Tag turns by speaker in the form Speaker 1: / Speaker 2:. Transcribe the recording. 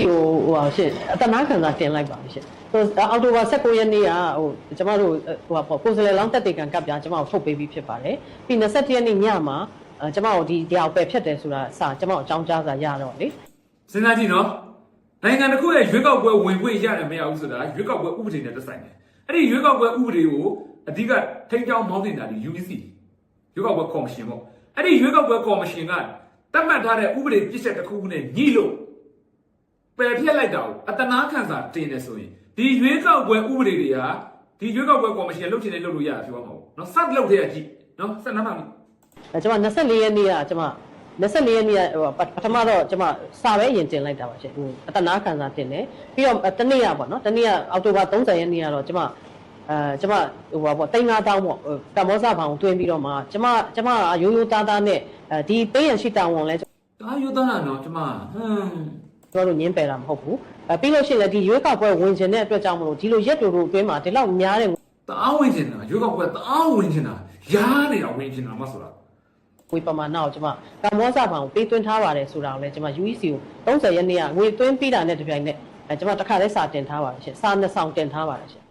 Speaker 1: ဟိုရှင်အတနာခံစာတင်လိုက်ပါရှင်အောက်တိုဘာ19ရက်နေ့ကကျမတို့ကိုယ်စားလှယ်လောင်းတက်တေကံကပ်ပြကျမတို့ထုတ်ပေးပြီးဖြစ်ပါတယ်ပြီး21ရက်နေ့ညမှာကျမတို့ဒီတရားပယ်ဖြတ်တယ်ဆိုတာစာကျမတို့အကြောင်းကြားစာရတော့လေ
Speaker 2: စဉ်းစားကြည့်နော်နိုင်ငံတစ်ခုရဲ့ရွေးကောက်ပွဲဝင်ခွင့်ရတယ်မရဘူးဆိုတာရွေးကောက်ပွဲဥပဒေနဲ့သက်ဆိုင်တယ်အဲ့ဒီရွေးကောက်ပွဲဥပဒေကိုအဓိကထိန်းကျောင်းမောင်းတင်တာဒီ UEC ရွေးကောက်ပွဲကော်မရှင်ပေါ့အဲ့ဒီရွေးကောက်ပွဲကော်မရှင်ကတတ်မှတ်ထားတဲ့ဥပဒေပြစ်ချက်တစ်ခုခုနဲ့ညှိလို့ပယ်ဖျက်လိုက်တာကိုအတနာခံစာတင်တယ်ဆိုရင်ဒီရွေးကောက်ပွဲဥပဒေတွေဟာဒီရွေးကောက်ပွဲကော်မရှင်လုပ်ချင်တယ်လုပ်လို့ရတယ်ပြောမှာပေါ့နော်စက်လုပ်တဲ့အကြည့်နော်စက်နှမ်းပါပြီ
Speaker 1: ကျမ24ရက်နေ့ကကျမ24ရက်နေ့ပထမတော့ကျမစာပဲရင်တင်လိုက်တာပါရှင်အတနာခံစာတင်တယ်ပြီးတော့တနေ့ကပေါ့နော်တနေ့ကအောက်တိုဘာ30ရက်နေ့ကတော့ကျမဟိုပါပေါ့တိန်း9000ပေါ့တမောစာဘောင်တွင်းပြီးတော့မှကျမရိုးရိုးသားသားနဲ့ဒီပေးရရှိတာဝန်လဲ
Speaker 2: ဒါရိုးသားတာနော်ကျမ
Speaker 1: တို့ညင်းပယ်တာမဟုတ်ဘူးပြီးလို့ရှိရင်ဒီရွေးကောက်ပွဲဝင်ခြင်းတဲ့အတွက်ကြောင့်မလို့ဒီလိုရက်တူတူအတွင်းမှာဒီလောက်များတဲ့
Speaker 2: တအားဝင်ခြင်းတာရွေးကောက်ပွဲတအားဝင်ခြင်းတာရားနေတာဝင်ခြင်းတာမဆိုတာ
Speaker 1: ငွေပမာဏကိုကျမကမ္ဘောဇဘောင်ပေးသွင်းထားပါတယ်ဆိုတာကိုလည်းကျမ UEC ကို30ရက်နေ့ကငွေသွင်းပြီးတာနဲ့တပြိုင်နက်ကျမတစ်ခါလဲစာတင်ထားပါတယ်ရှင်စာ2ဆောင်တင်ထားပါတယ်ရှင်